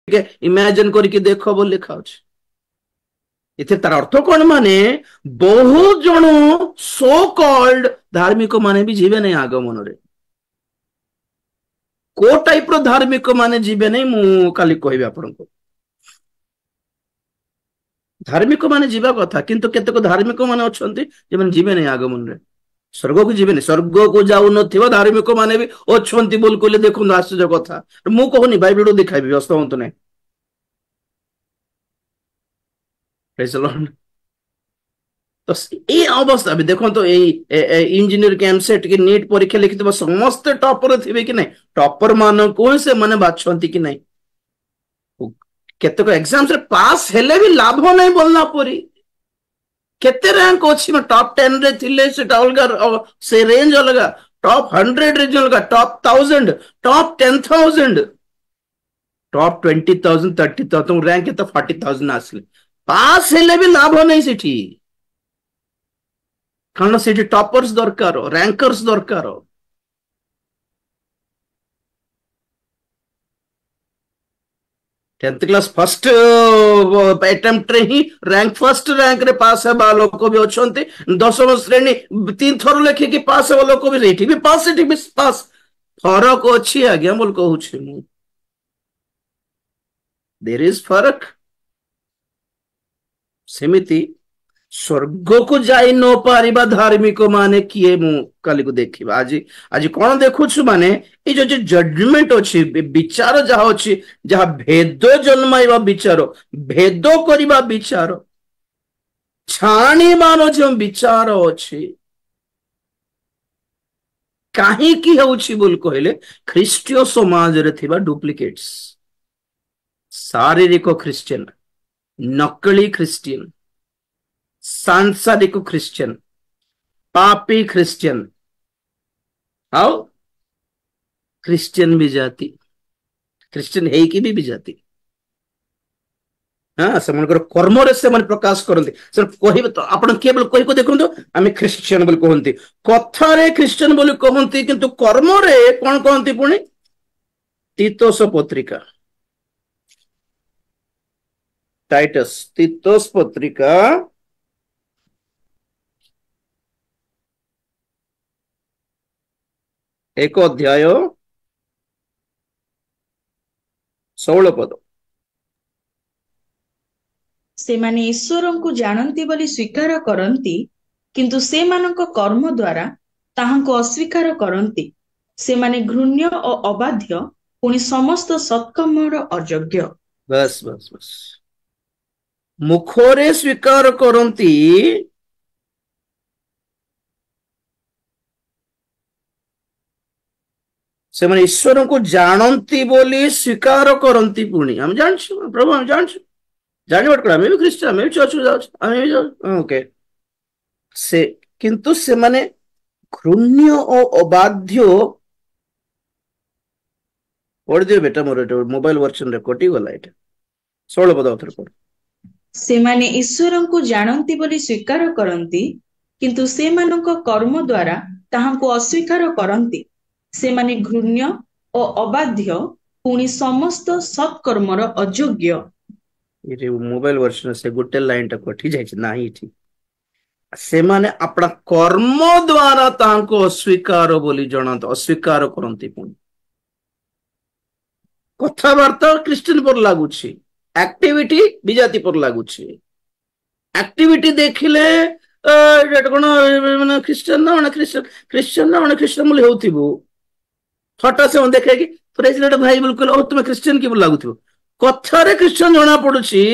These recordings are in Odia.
ଟିକେ ଇମାଜିନ କରିକି ଦେଖ ବୋଲି ଲେଖା ଅଛି। ଏଥିରେ ତାର ଅର୍ଥ କଣ ମାନେ ବହୁତ ଜଣ ସୋ କଲ୍ଡ ଧାର୍ମିକ ମାନେ ବି ଯିବେ ନାହିଁ ଆଗମନରେ। କୋ ଟାଇପ ର ଧାର୍ମିକ ମାନେ ଯିବେ ନାହିଁ ମୁଁ କାଲି କହିବି ଆପଣଙ୍କୁ। ଧାର୍ମିକ ମାନେ ଯିବା କଥା କିନ୍ତୁ କେତେକ ଧାର୍ମିକ ମାନେ ଅଛନ୍ତି ଯେମାନେ ଯିବେ ନାହିଁ ଆଗମନରେ, ସ୍ୱର୍ଗକୁ ଯିବେନି। ସ୍ୱର୍ଗକୁ ଯାଉନଥିବା ଧାର୍ମିକ ମାନେ ବି ଅଛନ୍ତି ବୋଲି କହିଲେ ଦେଖନ୍ତୁ ଆଶ୍ଚର୍ଯ୍ୟ କଥା। ମୁଁ କହୁନି ବାଇବଲରୁ ଦେଖାଇବି, ବ୍ୟସ୍ତ ହୁଅନ୍ତୁ ନାହିଁ। ତ ଏଇ ଅବସ୍ଥା ବି ଦେଖନ୍ତୁ, ଏଇ ଇଞ୍ଜିନିୟର ଏମସେଟ କି ନିଟ୍ ପରୀକ୍ଷା ଲେଖିଥିବା ସମସ୍ତେ ଟପର ଥିବେ କି ନାହିଁ? ଟପର ମାନଙ୍କୁ ସେମାନେ ବାଛନ୍ତି କି ନାହିଁ? କେତେକ ଏକ୍ସାମରେ ପାସ୍ ହେଲେ ବି ଲାଭ ନାହିଁ ବୋଲନା ପରି। କେତେ ରାଙ୍କ ଅଛି ଟପ୍ 10 ରେ ଥିଲେ ସେଟା ଅଲଗା, ସେ ରେଞ୍ଜ ଅଲଗା, ଟପ୍ 100 ରେ ଅଲଗା, ଟପ୍ 1000, ଟପ୍ 10,000, ଟପ୍ 20,000 30,000 ରାଙ୍କ କେତେ 40,000 ଆସିଲେ ପାସ୍ ହେଲେ ବି ଲାଭ ନାହିଁ ସେଠି, କାରଣ ସେଠି ଟପର୍ସ ଦରକାର, ରାଙ୍କର୍ସ ଦରକାର। टेंथ क्लास फर्स्ट अटेम्प्ट रे ही रैंक फर्स्ट रैंक रे पास हेबा लोक भी अछंती, दशम श्रेणी 3 थर लेखि कि पास हेबा लोक भी रेठी भी पास, सेठी भी पास। फरक अछि आज्ञा बोल कहू छी मु, देयर इज फरक। सेमिति स्वर्ग को जाई न पारिबा धार्मिक माने किए मु काली को देखिबा। आज आज कोन देखुछु माने ए जो जजमेंट अछि, विचार जहा अछि, जहा भेद जन्माइबा विचार, भेद करिबा विचार, छाणी मानो जो विचार अछि, काहे की होउछि बोल कहले ख्रीष्टीय समाज रे थिबा डुप्लिकेट्स, शारीरिक क्रिश्चियन, नकली क्रिश्चियन, सांसारिक क्रिश्चियन, पापी क्रिश्चियन, आओ क्रिश्चियन भी जाति, क्रिश्चियन है कि भी जाति। हाँ से मन कर्म रे से मन प्रकाश करते से कह तो आप केवल कही को देखो आम क्रिश्चियन बोली कहते, कथा रे क्रिश्चियन बोली कहते किंतु कर्म रे कौन कहते पुणी तीतोस पत्रिका, टाइटस तीतोस पत्रिका 1 अध्याय 16 पद। सेमाने ईश्वर को जानती बोली स्वीकार करती किंतु से मानक कर्म द्वारा ताहांको अस्वीकार करती, सेमाने घृण्य और अबाध्य पुणी समस्त सत्कर्मर अयोग्य। बस बस बस मुखरे स्वीकार करती से माने ईश्वर को जानती बोली स्वीकार करती, पुणी हम जानछु प्रभु, हम जानछु जानी बट आम भी क्रिश्चियन, आम भी चर्च जाऊ, भी जाऊ, ओके से किंतु से माने घृण्य और अबाध्य। पढ़ दियो बेटा, मोर मोबाइल वर्जन रे कटि गला एटा 16 पद उतर पढ़। से माने ईश्वर को जानती बोली स्वीकार करती किंतु से मानक कर्म द्वारा ताहांको अस्वीकार करती, से माने घृण्य और अबाध्य पुणी समस्त सत्कर्मर अयोग्य। ये मोबाइल वर्जन से गोटे लाइन टा कटि जाय छै नाही ठीक, से माने अपना कर्म द्वारा ताहांको अस्वीकार बोली जणात, अस्वीकार करंती, पुणी कथावार्ता क्रिश्चियन पर लागुछि, एक्टिविटी विजाति पर लागुछि। एक्टिविटी देखिले कौन माने क्रिश्चियन ना माने क्रिश्चियन, क्रिश्चियन ना माने क्रिश्चियन बोली होउथिबो, फटा से देखे कि प्रेज लॉर्ड भाई बिल्कुल ओ तुम क्रिश्चियन की लागुथिबो, कथा रे क्रिश्चियन जणा पडुछि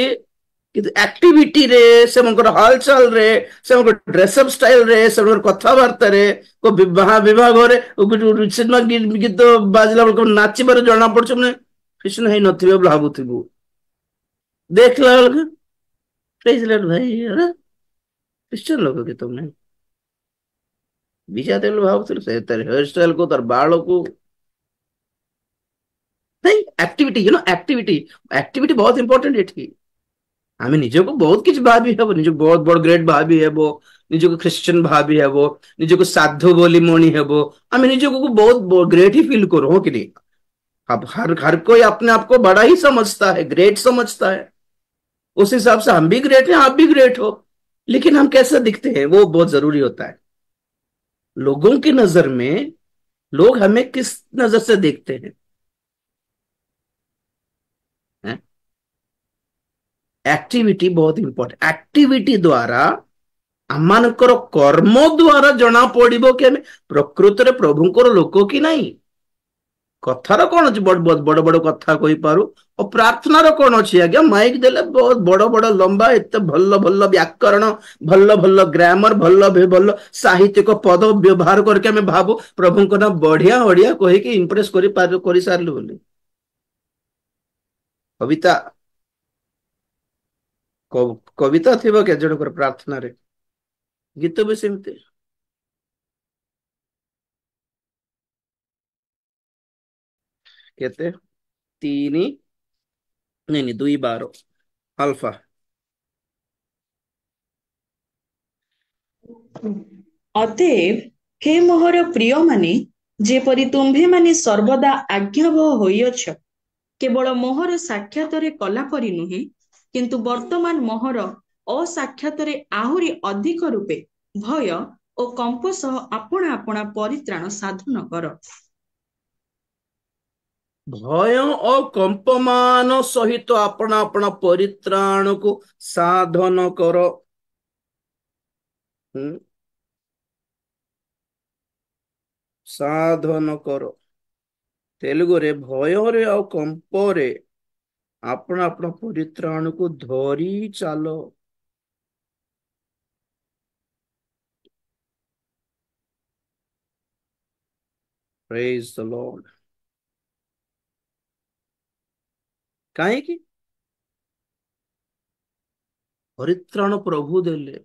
किंतु एक्टिविटी रे से मनकर हालचाल रे, से मनकर ड्रेसअप स्टाइल रे, से मनकर कथावार्ता रे, को विवाह घरे सिनेमा गीत बाजला बेलको नाचिबार जणा पडुछि माने क्रिश्चियन है नथिबे भाबुथिबो। देखला बेलको प्रेज लॉर्ड भाई अरे क्रिश्चियन लोग के तुमने विजा देल भाबुथिल से तार हेयर स्टाइल को, तार बाल को नहीं। Activity you know, activity activity बहुत इंपोर्टेंट एठी। आम निजक बहुत किसी भाभी हेबो, निजक बहुत बड़ ग्रेट भाभी हेबो, निजक क्रिश्चियन भाभी हेबो, निजक साधु बोली मणि हेबो, आम निजक को बहुत ग्रेट ही फील करो, हो कि नहीं? अब हर कोई अपने आप को बड़ा ही समझता है, ग्रेट समझता है। उस हिसाब से हम भी ग्रेट हैं, आप भी ग्रेट हो, लेकिन हम कैसे दिखते हैं वो बहुत जरूरी होता है। लोगों की नजर में लोग हमें किस नजर से देखते हैं, हैं? एक्टिविटी बहुत इंपॉर्टेंट। एक्टिविटी द्वारा ଆମମାନଙ୍କର କର୍ମ ଦ୍ୱାରା ଜଣା ପଡିବ କି ଆମେ ପ୍ରକୃତରେ ପ୍ରଭୁଙ୍କର ଲୋକ କି ନାହିଁ। କଥାର କଣ ଅଛି, ବଡ ବଡ କଥା କହିପାରୁ, ଆଉ ପ୍ରାର୍ଥନାର କଣ ଅଛି ଆଜ୍ଞା, ମାଇକ ଦେଲେ ବହୁତ ବଡ ବଡ ଲମ୍ବା, ଏତେ ଭଲ ଭଲ ବ୍ୟାକରଣ, ଭଲ ଭଲ ଗ୍ରାମର, ଭଲ ଭଲ ସାହିତ୍ୟିକ ପଦ ବ୍ୟବହାର କରିକି ଆମେ ଭାବୁ ପ୍ରଭୁଙ୍କ ନାଁ ବଢିଆ ବଢିଆ କହିକି ଇମ୍ପ୍ରେସ କରିସାରିଲୁ ବୋଲି। କବିତା କବିତା ଥିବ କେତେ ଜଣଙ୍କର ପ୍ରାର୍ଥନାରେ, ଗୀତ ବି ସେମିତି। କେତେ 3 ନାଇଁ ନାଇଁ 2 ବାର ଆଲଫା। ଅତଏବ ହେ ମୋହର ପ୍ରିୟମାନେ, ଯେପରି ତୁମ୍ଭେମାନେ ସର୍ବଦା ଆଜ୍ଞାବହ ହୋଇଅଛ, କେବଳ ମୋହର ସାକ୍ଷାତରେ କଲା ପରି ନୁହେଁ, କିନ୍ତୁ ବର୍ତ୍ତମାନ ମୋହର ଅସାକ୍ଷାତରେ ଆହୁରି ଅଧିକ ରୂପେ ଭୟ ଓ କମ୍ପ ସହ ଆପଣା ଆପଣା ପରିତ୍ରାଣ ସାଧନ କର। ଭୟ ଓ କମ୍ପମାନ ସହିତ ଆପଣା ଆପଣା ପରିତ୍ରାଣକୁ ସାଧନ କର। ସାଧନ କର। ତେଲୁଗୁରେ ଭୟରେ ଆଉ କମ୍ପରେ ଆପଣା ଆପଣା ପରିତ୍ରାଣକୁ ଧରି ଚାଲ। ପ୍ରେଜ୍ ଦ ଲର୍ଡ। କାହିଁକି? ପରିତ୍ରାଣ ପ୍ରଭୁ ଦେଲେ,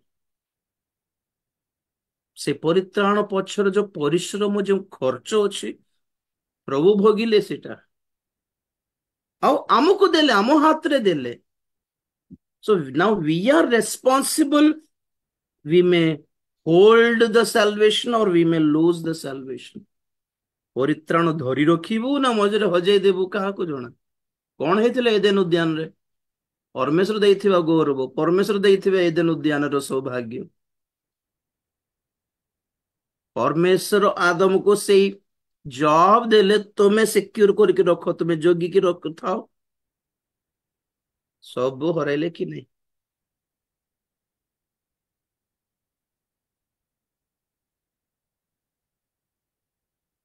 ସେ ପରିତ୍ରାଣ ପଛରେ ଯୋଉ ପରିଶ୍ରମ, ଯୋଉ ଖର୍ଚ୍ଚ ଅଛି, ପ୍ରଭୁ ଭୋଗିଲେ ସେଟା, ଆଉ ଆମକୁ ଦେଲେ, ଆମ ହାତରେ ଦେଲେ। So now we are responsible. We may hold the salvation or we may lose the salvation. ପରିତ୍ରାଣ ଧରି ରଖିବୁ ନା ମଝିରେ ହଜେଇ ଦେବୁ, କାହାକୁ ଜଣା। କଣ ହେଇଥିଲା ଏଦେନ ଉଦ୍ୟାନରେ? ପରମେଶ୍ୱର ଦେଇଥିବା ଗୌରବ, ପରମେଶ୍ୱର ଦେଇଥିବା ଏଦେନ ଉଦ୍ୟାନର ସୌଭାଗ୍ୟ। ପରମେଶ୍ୱର ଆଦମକୁ ସେଇ ଜବ ଦେଲେ, ତୁମେ ସିକ୍ୟୁର କରିକି ରଖ, ତୁମେ ଜଗିକି ରଖୁଥାଅ। ସବୁ ହରାଇଲେ କି ନାହିଁ?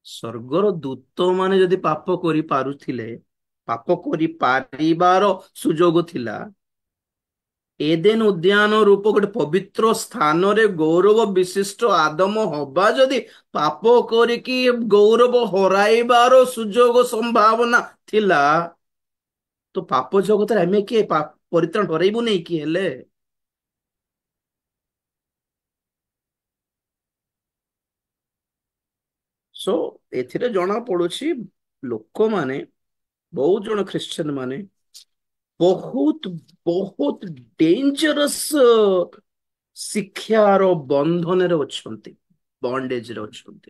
ସ୍ୱର୍ଗର ଦୂତ ମାନେ ଯଦି ପାପ କରିପାରୁଥିଲେ, ପାପ କରିପାରିବାର ସୁଯୋଗ ଥିଲା, ଏଦେନ ଉଦ୍ୟାନ ରୂପ ଗୋଟେ ପବିତ୍ର ସ୍ଥାନରେ ଗୌରବ ବିଶିଷ୍ଟ ଆଦମ ହବା ଯଦି ପାପ କରିକି ଗୌରବ ହରାଇବାର ସୁଯୋଗ ସମ୍ଭାବନା ଥିଲା, ତ ପାପ ଜଗତରେ ଆମେ କିଏ ପରିତ୍ରାଣ ହରାଇବୁ ନେଇ କି ହେଲେ? ସୋ ଏଥିରେ ଜଣା ପଡୁଛି ଲୋକମାନେ, ବହୁତ ଜଣ ଖ୍ରୀଷ୍ଟିଆନ ମାନେ ବହୁତ ବହୁତ ଡେଞ୍ଜରସ୍ ଶିକ୍ଷାର ବନ୍ଧନରେ ଅଛନ୍ତି, ବଣ୍ଡେଜରେ ଅଛନ୍ତି।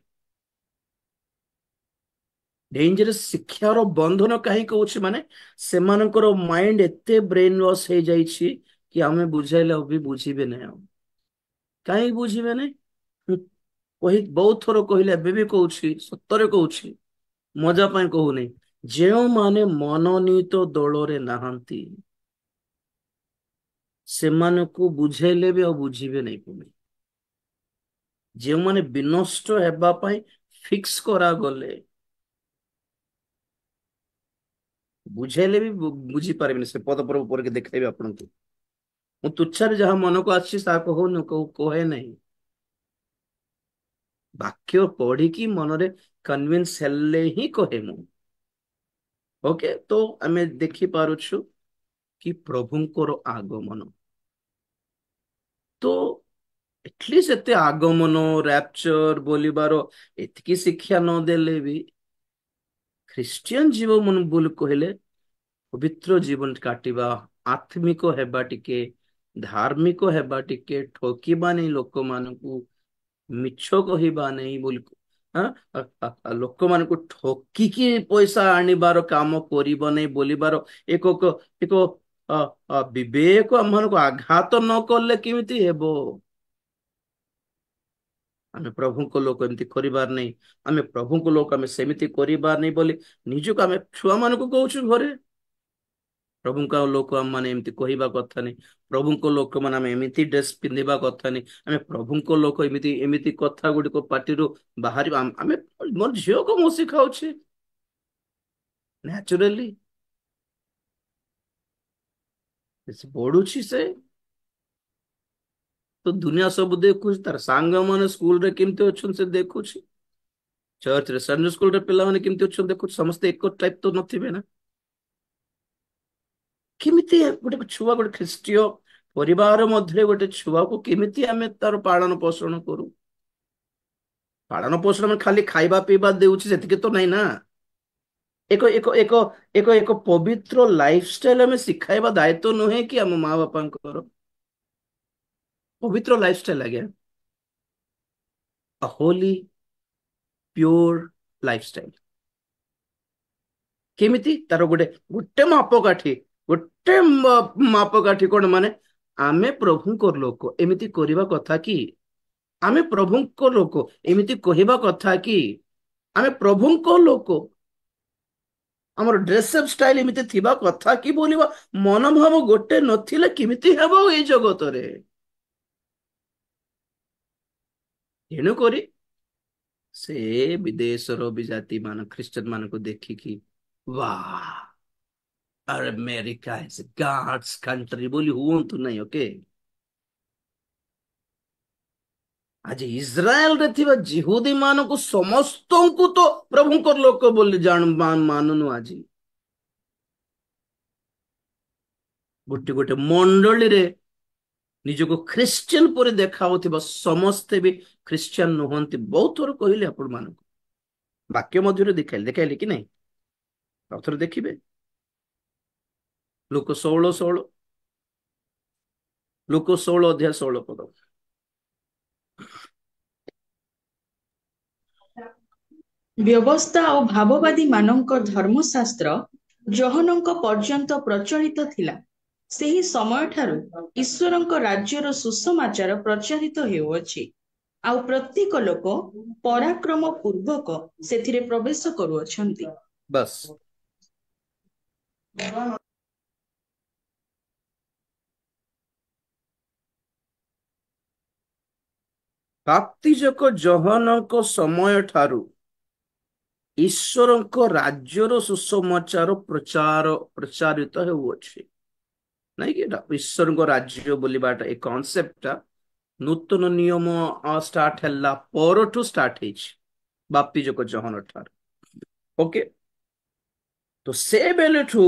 ଡେଞ୍ଜରସ୍ ଶିକ୍ଷାର ବନ୍ଧନ କାହିଁ କହୁଛି, ମାନେ ସେମାନଙ୍କର ମାଇଣ୍ଡ ଏତେ ବ୍ରେନ ୱାଶ ହେଇଯାଇଛି କି ଆମେ ବୁଝାଇଲେ ବି ବୁଝିବେ ନାହିଁ। ଆଉ କାହିଁକି ବୁଝିବେ ନାହିଁ? ବହୁତ ଥର କହିଲେ, ଏବେ ବି କହୁଛି, ସତରେ କହୁଛି, ମଜା ପାଇଁ କହୁନି। ଯେଉଁମାନେ ମନୋନୀତ ଦଳରେ ନାହାନ୍ତି ସେମାନଙ୍କୁ ବୁଝେଇଲେ ବି ଆଉ ବୁଝିବେ ନାହିଁ ପୁଣି। ଯେଉଁମାନେ ବିନଷ୍ଟ ହେବା ପାଇଁ ଫିକ୍ସ କରାଗଲେ, ବୁଝେଇଲେ ବି ବୁଝିପାରିବେନି। ସେ ପଦ ପର୍ବ ପରିକି ଦେଖେଇବେ ଆପଣଙ୍କୁ। ମୁଁ ତୁଚ୍ଛାରେ ଯାହା ମନକୁ ଆସିଛି ତାହା କହେ ନାହିଁ, ବାକ୍ୟ ପଢିକି ମନରେ କନଭିନ୍ସ ହେଲେ ହିଁ କହେ ମୁଁ। ଓକେ, ତ ଆମେ ଦେଖିପାରୁଛୁ କି ପ୍ରଭୁଙ୍କର ଆଗମନ, ତ ଏଟଲିଷ୍ଟ ଏତେ ଆଗମନ, ରାପଚର ବୋଲିବାର ଏତିକି ଶିକ୍ଷା ନଦେଲେ ବି ଖ୍ରୀଷ୍ଟିଆନ ଜୀବନ ବୋଲି କହିଲେ ପବିତ୍ର ଜୀବନ କାଟିବା, ଆତ୍ମିକ ହେବା, ଟିକେ ଧାର୍ମିକ ହେବା, ଟିକେ ଠକିବା ନାହିଁ ଲୋକମାନଙ୍କୁ, ମିଛ କହିବା ନାହିଁ ବୋଲି हाँ, ଲୋକମାନଙ୍କୁ ଠକିକି ପଇସା ଆଣିବାର କାମ କରିବ ନାହିଁ ବୋଲିବାର ଏକ ଏକ ଏକ ବିବେକ ଆମମାନଙ୍କୁ ଆଘାତ ନ କଲେ କେମିତି ହେବ? ଆମେ ପ୍ରଭୁଙ୍କ ଲୋକ ଏମିତି କରିବାର ନାହିଁ, ଆମେ ପ୍ରଭୁଙ୍କ ଲୋକ ଆମେ ସେମିତି କରିବାର ନାହିଁ ବୋଲି ନିଜକୁ ଆମେ ଛୁଆମାନଙ୍କୁ କହୁଛୁ ଘରେ। ପ୍ରଭୁଙ୍କ ଲୋକ ମାନେ ଏମିତି କହିବା କଥା ନାହିଁ, ପ୍ରଭୁଙ୍କ ଲୋକମାନେ ଆମେ ଏମିତି ଡ୍ରେସ୍ ପିନ୍ଧିବା କଥା ନାହିଁ, ଆମେ ପ୍ରଭୁଙ୍କ ଲୋକ ଏମିତି ଏମିତି କଥା ଗୁଡିକ ପାଟିରୁ ବାହାରିବା। ଆମେ ମୋର ଝିଅକୁ ମୁଁ ଶିଖାଉଛି ନ୍ୟାଚୁରାଲି, ପଢୁଛି ସେ ତ ଦୁନିଆ ସବୁ ଦେଖୁଛି, ତାର ସାଙ୍ଗମାନେ ସ୍କୁଲରେ କେମିତି ଅଛନ୍ତି ସେ ଦେଖୁଛି, ଚର୍ଚ୍ଚରେ ସଣ୍ଡେ ସ୍କୁଲରେ ପିଲାମାନେ କେମିତି ଅଛନ୍ତି ଦେଖୁଛି। ସମସ୍ତେ ଏକ ଟାଇପ ତ ନଥିବେ ନା। କେମିତି ଗୋଟେ ଛୁଆ, ଗୋଟେ ଖ୍ରୀଷ୍ଟୀୟ ପରିବାର ମଧ୍ୟରେ ଗୋଟେ ଛୁଆକୁ କେମିତି ଆମେ ତାର ପାଳନ ପୋଷଣ କରୁ? ପାଳନ ପୋଷଣ ଆମେ ଖାଲି ଖାଇବା ପିଇବା ଦେଉଛି ସେତିକି ତ ନାଇଁ ନା। ଏକ ଏକ ଏକ ଏକ ଏକ ପବିତ୍ର ଲାଇଫଷ୍ଟାଇଲ ଆମେ ଶିଖାଇବା ଦାୟିତ୍ୱ ନୁହେଁ କି ଆମ ମା ବାପାଙ୍କର? ପବିତ୍ର ଲାଇଫଷ୍ଟାଇଲ ଆଜ୍ଞା, ହୋଲି ପ୍योर ଲାଇଫଷ୍ଟାଇଲ। କେମିତି ତାର ଗୋଟେ ଗୋଟେ ମାପକାଠି, ଗୋଟେ ମାପକାଠି କଣ ମାନେ ଆମେ ପ୍ରଭୁଙ୍କ ଲୋକ ଏମିତି କରିବା କଥା କି? ଆମେ ପ୍ରଭୁଙ୍କ ଲୋକ ଏମିତି କହିବା କଥା କି? ଆମେ ପ୍ରଭୁଙ୍କ ଲୋକ ଆମର ଡ୍ରେସଅପ୍ ଷ୍ଟାଇଲ ଏମିତି ଥିବା କଥା କି ବୋଲିବା ମନୋଭାବ ଗୋଟେ ନଥିଲେ କେମିତି ହେବ ଏଇ ଜଗତରେ? ତେଣୁକରି ସେ ବିଦେଶର ବି ଜାତି ମାନ ଖ୍ରୀଷ୍ଟିଆନ ମାନଙ୍କୁ ଦେଖିକି ବାହ ଆମେରିକା ଇଜ ଗଡ୍ସ କଣ୍ଟ୍ରି ବୋଲି ହୁଅନ୍ତୁ ନାହିଁ। ଓକେ, ଆଜି ଇସ୍ରାଏଲରେ ଥିବା ଜିହୁଦୀ ମାନଙ୍କୁ ସମସ୍ତଙ୍କୁ ତ ପ୍ରଭୁଙ୍କର ଲୋକ ବୋଲି ମାନୁନୁ। ଆଜି ଗୋଟେ ଗୋଟେ ମଣ୍ଡଳୀରେ ନିଜକୁ ଖ୍ରୀଷ୍ଟିଆନ ପରି ଦେଖାଉଥିବା ସମସ୍ତେ ବି ଖ୍ରୀଷ୍ଟିଆନ ନୁହନ୍ତି। ବହୁତ ଥର କହିଲେ ଆପଣ ମାନଙ୍କୁ, ବାକ୍ୟ ମଧ୍ୟରେ ଦେଖାଇଲେ ଦେଖାଇଲେ କି ନାହିଁ? ଥରେ ଦେଖିବେ ଲୋକ 16 ଲୋକ 16 ଅଧ୍ୟାୟ 16 ପଦ। ବ୍ୟବସ୍ଥା ଓ ଭାବବାଦୀ ମାନଙ୍କ ଧର୍ମଶାସ୍ତ୍ର ଜହନଙ୍କ ପର୍ଯ୍ୟନ୍ତ ପ୍ରଚଳିତ ଥିଲା। ସେହି ସମୟଠାରୁ ଈଶ୍ୱରଙ୍କ ରାଜ୍ୟର ସୁସମାଚାର ପ୍ରଚାରିତ ହେଉଅଛି, ଆଉ ପ୍ରତ୍ୟେକ ଲୋକ ପରାକ୍ରମ ପୂର୍ବକ ସେଥିରେ ପ୍ରବେଶ କରୁଅଛନ୍ତି। ବାସ୍, ବାପ୍ତିଜକ ଜହନଙ୍କ ସମୟ ଠାରୁ ଈଶ୍ୱରଙ୍କ ରାଜ୍ୟର ସୁସମାଚାର ପ୍ରଚାରିତ ହେଉଅଛି। ନାଇଁ କି? ଈଶ୍ୱରଙ୍କ ରାଜ୍ୟ ବୋଲିବାଟା ଏ କନସେପ୍ଟଟା ନୂତନ ନିୟମ ଷ୍ଟାର୍ଟ ହେଲା ପରଠୁ ଷ୍ଟାର୍ଟ ହେଇଛି, ବାପ୍ତିଜକ ଜହନ ଠାରୁ। ଓକେ, ତ ସେ ବେଳଠୁ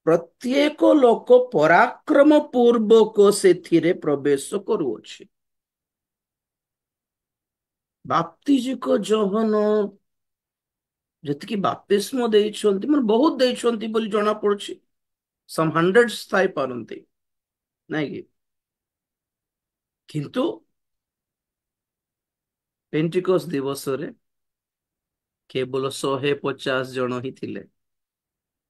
ପ୍ରତ୍ୟେକ ଲୋକ ପରାକ୍ରମ ପୂର୍ବକ ସେଥିରେ ପ୍ରବେଶ କରୁଅଛି। ବାପ୍ତିଜକ ଜହନ ଯେତିକି ବାପ୍ତିସ୍ମ ଦେଇଛନ୍ତି, ମାନେ ବହୁତ ଦେଇଛନ୍ତି ବୋଲି ଜଣା ପଡୁଛି। ସମ୍ ହଣ୍ଡ୍ରେଡ୍ସ ଥାଇପାରନ୍ତି, ନାଇଁ କି? କିନ୍ତୁ ପେଣ୍ଟିକୋଷ୍ଟ ଦିବସରେ କେବଳ 150 ଜଣ ହିଁ ଥିଲେ।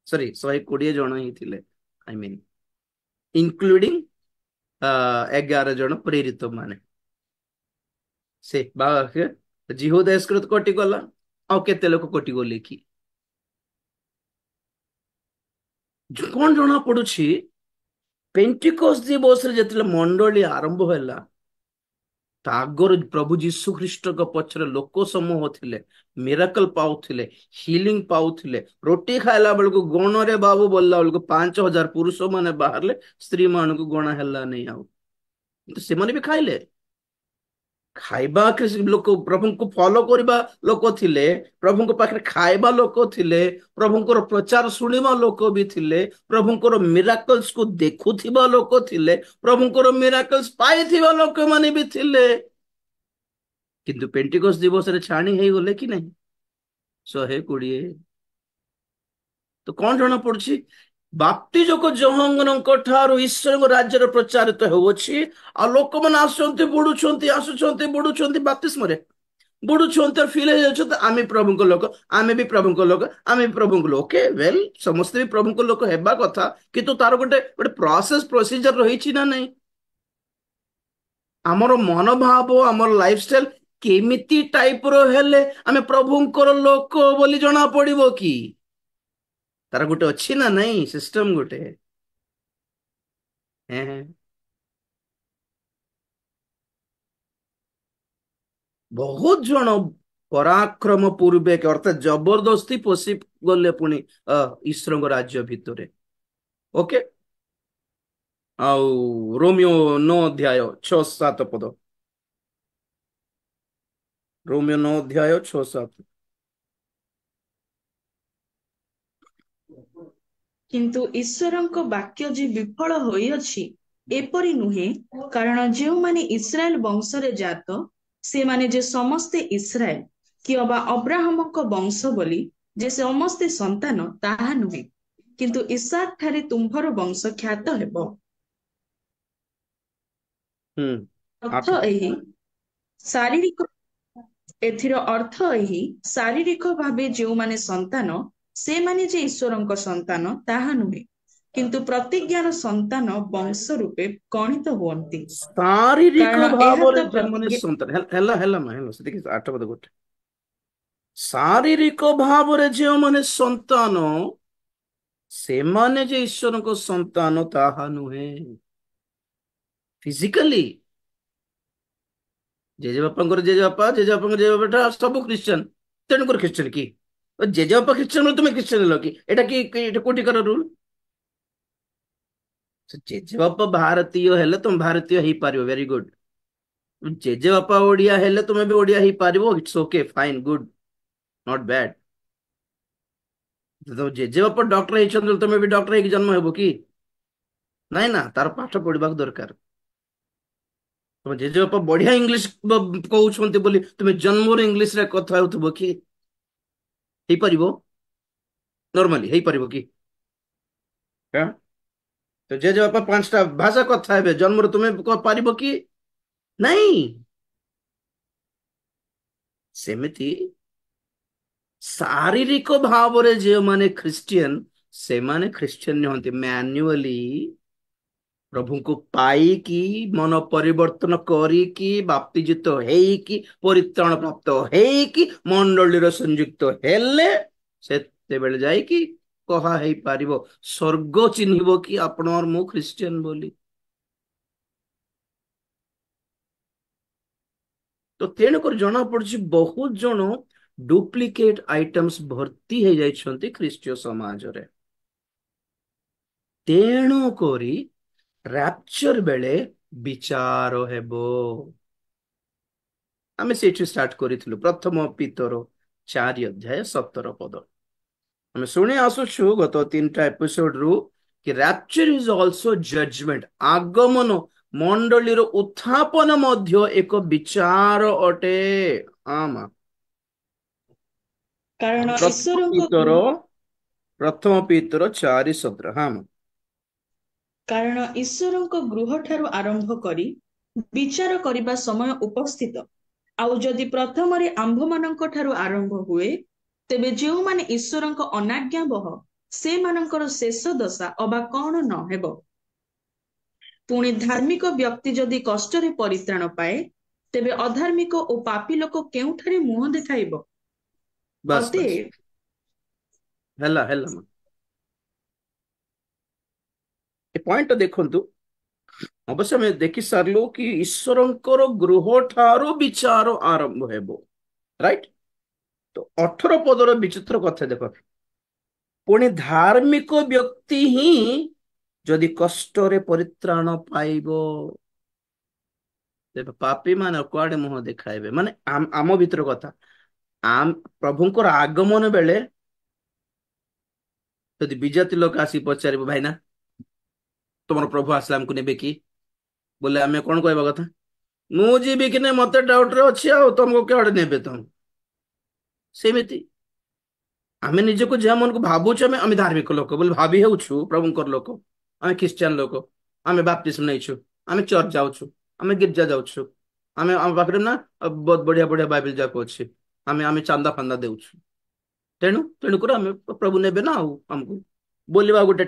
ସରି, 120 ଜଣ ହିଁ ଥିଲେ। ଆଇ ମିନ୍ ଇନକ୍ଲୁଡିଂ 11 ଜଣ ପ୍ରେରିତ ମାନେ। ସେ ଜିହୁଦା ଇସ୍କରିୟତ କଟିଗଲା, ଆଉ କେତେ ଲୋକ କଟିଗଲେ କି? କଣ ଜଣା ପଡୁଛି? ପେଣ୍ଟିକୋଷ୍ଟ ଦିବସରେ ଯେତେବେଳେ ମଣ୍ଡଳୀ ଆରମ୍ଭ ହେଲା, ତା ଆଗରୁ ପ୍ରଭୁ ଯୀଶୁ ଖ୍ରୀଷ୍ଟଙ୍କ ପଛରେ ଲୋକ ସମୂହ ଥିଲେ, ମିରାକଲ ପାଉଥିଲେ, ହିଲିଂ ପାଉଥିଲେ। ରୋଟି ଖାଇଲା ବେଳକୁ ଗଣରେ ବାବୁ ବୋଲିଲା ବେଳକୁ 5,000 ପୁରୁଷ ମାନେ ବାହାରିଲେ, ସ୍ତ୍ରୀ ମାନଙ୍କୁ ଗଣା ହେଲା ନାହିଁ ଆଉ। କିନ୍ତୁ ସେମାନେ ବି ଖାଇଲେ। ଖାଇବା ଲୋକ ପ୍ରଭୁଙ୍କୁ ଫଲୋ କରିବା ଲୋକ ଥିଲେ, ପ୍ରଭୁଙ୍କ ପାଖରେ ଖାଇବା ଲୋକ ଥିଲେ, ପ୍ରଭୁଙ୍କର ପ୍ରଚାର ଶୁଣିବା ଲୋକ ବି ଥିଲେ, ପ୍ରଭୁଙ୍କର ମିରାକଲ୍ସ କୁ ଦେଖୁଥିବା ଲୋକ ଥିଲେ, ପ୍ରଭୁଙ୍କର ମିରାକଲ୍ସ ପାଇଥିବା ଲୋକମାନେ ବି ଥିଲେ। କିନ୍ତୁ ପେଣ୍ଟିକୋଷ୍ଟ ଦିବସରେ ଛାଣି ହେଇଗଲେ କି ନାହିଁ 120? ତ କଣ ଜଣା ପଡୁଛି? ବାପ୍ତିଜକ ଜହନଙ୍କ ଠାରୁ ଈଶ୍ୱରଙ୍କ ରାଜ୍ୟର ପ୍ରଚାରିତ ହେଉଅଛି, ଆଉ ଲୋକମାନେ ଆସୁଛନ୍ତି ବୁଡୁଛନ୍ତି, ଆସୁଛନ୍ତି ବୁଡୁଛନ୍ତି ବାପ୍ତିସ୍ମରେ। ବୁଡୁଛନ୍ତି ଫିଲ୍ ହେଇଯାଉଛନ୍ତି ଆମେ ପ୍ରଭୁଙ୍କ ଲୋକ, ଆମେ ବି ପ୍ରଭୁଙ୍କ ଲୋକ, ଆମେ ବି ପ୍ରଭୁଙ୍କ ଲୋକ। ଓକେ ୱେଲ, ସମସ୍ତେ ବି ପ୍ରଭୁଙ୍କ ଲୋକ ହେବା କଥା, କିନ୍ତୁ ତାର ଗୋଟେ ଗୋଟେ ପ୍ରୋସେସ ପ୍ରୋସିଜର ରହିଛି ନା ନାହିଁ। ଆମର ମନୋଭାବ, ଆମର ଲାଇଫଷ୍ଟାଇଲ କେମିତି ଟାଇପର ହେଲେ ଆମେ ପ୍ରଭୁଙ୍କର ଲୋକ ବୋଲି ଜଣା ପଡିବ କି? ତାର ଗୋଟେ ଅଛି ନା ନାଇଁ ସିଷ୍ଟମ ଗୋଟେ। ହେଁ ହେଁ। ବହୁତ ଜଣ ପରାକ୍ରମ ପୂର୍ବେ ଅର୍ଥାତ୍ ଜବରଦସ୍ତି ପଶି ଗଲେ ପୁଣି ଈଶ୍ୱରଙ୍କ ରାଜ୍ୟ ଭିତରେ। ଓକେ, ଆଉ ରୋମିଓ 9 ଅଧ୍ୟାୟ 6-7 ପଦ। ରୋମିଓ 9 ଅଧ୍ୟାୟ 6-7। କିନ୍ତୁ ଈଶ୍ୱରଙ୍କ ବାକ୍ୟ ଯେ ବିଫଳ ହୋଇଅଛି ଏପରି ନୁହେଁ, କାରଣ ଯେଉଁମାନେ ଇସ୍ରାଏଲ ବଂଶରେ ଜାତ ସେମାନେ ଯେ ସମସ୍ତେ ଇସ୍ରାଏଲ, କି ଅବା ଅବ୍ରାହମଙ୍କ ବଂଶ ବୋଲି ଯେ ସମସ୍ତେ ସନ୍ତାନ ତାହା ନୁହେଁ, କିନ୍ତୁ ଇସାକ ଠାରେ ତୁମ୍ଭର ବଂଶ ଖ୍ୟାତ ହେବ। ହୁଁ, ଅର୍ଥ 8 ପଦ। ଏହି ଶାରୀରିକ ଏଥିର ଅର୍ଥ ଏହି ଶାରୀରିକ ଭାବେ ଯେଉଁମାନେ ସନ୍ତାନ ସେମାନେ ଯେ ଈଶ୍ୱରଙ୍କ ସନ୍ତାନ ତାହା ନୁହେଁ, କିନ୍ତୁ ପ୍ରତିଜ୍ଞାର ସନ୍ତାନ ବଂଶ ରୂପେ ଗଣିତ ହୁଅନ୍ତି। ଶାରୀରିକ କାରଣ ଏହା ଭାବରେ ତ ଯେଉଁମାନେ ପ୍ରତିଜ୍ଞା ସନ୍ତାନ ହେଲା ସେତିକି 8 ପଦ ଗୋଟେ। ଶାରୀରିକ ଭାବରେ ଯେଉଁମାନେ ସନ୍ତାନ ସେମାନେ ଯେ ଈଶ୍ୱରଙ୍କ ସନ୍ତାନ ତାହା ନୁହେଁ। ଫିଜିକାଲି ଜେଜେବାପାଙ୍କର ଜେଜେବାପା, ଜେଜେବାପାଙ୍କର ଜେଜେବାପା ସବୁ ଖ୍ରୀଷ୍ଟିଆନ, ତେଣୁକରି ଖ୍ରୀଷ୍ଟିଆନ କି? ଜେଜେବାପା ଖ୍ରୀଷ୍ଟିଆନ ବୋଲି ତୁମେ ଖ୍ରୀଷ୍ଟିଆନ ହେଲ କି? ଏଇଟା କୋଉଠିକାର ରୁଲ? ଜେଜେବାପା ଭାରତୀୟ ହେଲେ ତମେ ଭାରତୀୟ ହେଇପାରିବ, ଭେରି ଗୁଡ। ଜେଜେବାପା ଓଡିଆ ହେଲେ ତୁମେ ବି ଓଡିଆ ହେଇପାରିବ, it's okay, fine, good, not bad. ତମ ଜେଜେବାପା ଡକ୍ଟର ହେଇଛନ୍ତି ବୋଲି ତମେ ବି ଡକ୍ଟର ହେଇକି ଜନ୍ମ ହେବ କି? ନାଇଁ ନା, ତାର ପାଠ ପଢିବାକୁ ଦରକାର। ତମ ଜେଜେବାପା ବଢିଆ ଇଂଲିଶ କହୁଛନ୍ତି ବୋଲି ତୁମେ ଜନ୍ମରୁ ଇଂଲିଶରେ କଥା ହେଉଥିବ କି? ହେଇପାରିବ? ନର୍ମାଲି ହେଇପାରିବ କି? ହଁ? ତ ଜେଜେବାପା 5ଟା ଭାଷା କଥା ହେବେ, ଜନ୍ମରୁ ତୁମେ ପାରିବ କି? ନାଇଁ। ସେମିତି ଶାରୀରିକ ଭାବରେ ଯେଉଁମାନେ ଖ୍ରୀଷ୍ଟିଆନ ସେମାନେ ଖ୍ରୀଷ୍ଟିଆନ ନୁହନ୍ତି। ମ୍ୟାନ୍ୟୁଆଲି ପ୍ରଭୁଙ୍କୁ ପାଇକି, ମନ ପରିବର୍ତ୍ତନ କରିକି, ବାପ୍ତିଜିତ ହେଇକି, ପରିତ୍ରାଣ ପ୍ରାପ୍ତ ହେଇକି, ମଣ୍ଡଳୀର ସଂଯୁକ୍ତ ହେଲେ ସେତେବେଳେ ଯାଇକି କହା ହେଇପାରିବ, ସ୍ୱର୍ଗ ଚିହ୍ନିବ କି ଆପଣ ମୁଁ ଖ୍ରୀଷ୍ଟିଆନ ବୋଲି। ତ ତେଣୁକରି ଜଣା ପଡୁଛି ବହୁତ ଜଣ ଡୁପ୍ଲିକେଟ ଆଇଟମ୍ସ ଭର୍ତ୍ତି ହେଇଯାଇଛନ୍ତି ଖ୍ରୀଷ୍ଟୀୟ ସମାଜରେ। ତେଣୁ କରି ରାପଚର ବେଳେ ବିଚାର ହେବ। ଆମେ ସେଇଠି ଷ୍ଟାର୍ଟ କରିଥିଲୁ, ପ୍ରଥମ ପିତର 4 ଅଧ୍ୟାୟ 17 ପଦ। ଆମେ ଶୁଣି ଆସୁଛୁ ଗତ 3ଟା ଏପିସୋଡରୁ କି ରାପଚର ଇଜ ଅଲସୋ ଜଜମେଣ୍ଟ। ଆଗମନ, ମଣ୍ଡଳୀର ଉତ୍ଥାପନ ମଧ୍ୟ ଏକ ବିଚାର ଅଟେ। ହଁ, କାରଣ ପ୍ରଥମ ଈଶ୍ୱରଙ୍କ ପିତର ପ୍ରଥମ ପିତର 4:17। ହଁ, କାରଣ ଈଶ୍ୱରଙ୍କ ଗୃହ ଠାରୁ ଆରମ୍ଭ କରି ବିଚାର କରିବା ସମୟ ଉପସ୍ଥିତ। ଆଉ ଯଦି ପ୍ରଥମରେ ଆମ୍ଭମାନଙ୍କ ଠାରୁ ଆରମ୍ଭ ହୁଏ, ତେବେ ଯେଉଁମାନେ ଈଶ୍ୱରଙ୍କ ଅନାଜ୍ଞାବହ ସେମାନଙ୍କର ଶେଷ ଦଶା ଅବା କଣ ନ ହେବ? ପୁଣି ଧାର୍ମିକ ବ୍ୟକ୍ତି ଯଦି କଷ୍ଟରେ ପରିତ୍ରାଣ ପାଏ, ତେବେ ଅଧାର୍ମିକ ଓ ପାପୀ ଲୋକ କେଉଁଠାରେ ମୁହଁ ଦେଖାଇବ? ବାସ୍ ବାସ୍, ଅତଏବ ହେଲା ହେଲା। ଏ ପଏଣ୍ଟ ଦେଖନ୍ତୁ, ଅବଶ୍ୟ ଆମେ ଦେଖି ସାରିଲୁ କି ଈଶ୍ୱରଙ୍କର ଗୃହ ଠାରୁ ବିଚାର ଆରମ୍ଭ ହେବ, ରାଇଟ? ତ 18 ପଦର ବିଚିତ୍ର କଥା ଦେଖ, ପୁଣି ଧାର୍ମିକ ବ୍ୟକ୍ତି ହିଁ ଯଦି କଷ୍ଟରେ ପରିତ୍ରାଣ ପାଇବ, ତେବେ ପାପୀ ମାନେ କୁଆଡେ ମୁହଁ ଦେଖାଇବେ? ମାନେ ଆମ ଭିତର କଥା, ପ୍ରଭୁଙ୍କର ଆଗମନ ବେଳେ ଯଦି ବିଜାତି ଲୋକ ଆସି ପଚାରିବ, ଭାଇନା ତମର ପ୍ରଭୁ ଆସିଲା ଆମକୁ ନେବେ କି? ବୋଲେ ଆମେ କଣ କହିବା କଥା? ମୁଁ ଯିବି କି ନାଇଁ ମତେ ଡାଉଟରେ ଅଛି, ଆଉ ତମକୁ କେଉଁଆଡେ ନେବେ ତମ? ସେମିତି ଆମେ ନିଜକୁ ଯାହା ମନକୁ ଭାବୁଛୁ ଆମେ ଧାର୍ମିକ ଲୋକ ବୋଲି ଭାବି ହେଉଛୁ, ପ୍ରଭୁଙ୍କର ଲୋକ, ଆମେ ଖ୍ରୀଷ୍ଟିଆନ ଲୋକ, ଆମେ ବାପ୍ତିସ୍ମ ନେଇଛୁ, ଆମେ ଚର୍ଚ୍ଚ ଯାଉଛୁ, ଆମେ ଗିର୍ଜା ଯାଉଛୁ, ଆମେ ଆମ ପାଖରେ ନା ବହୁତ ବଢିଆ ବଢିଆ ବାଇବେଲ ଯାକ ଅଛି, ଆମେ ଚାନ୍ଦା ଫାନ୍ଦା ଦେଉଛୁ। ତେଣୁକରି ଆମେ ପ୍ରଭୁ ନେବେ ନା ଆଉ ଆମକୁ ବୋଲିବା ଗୋଟେ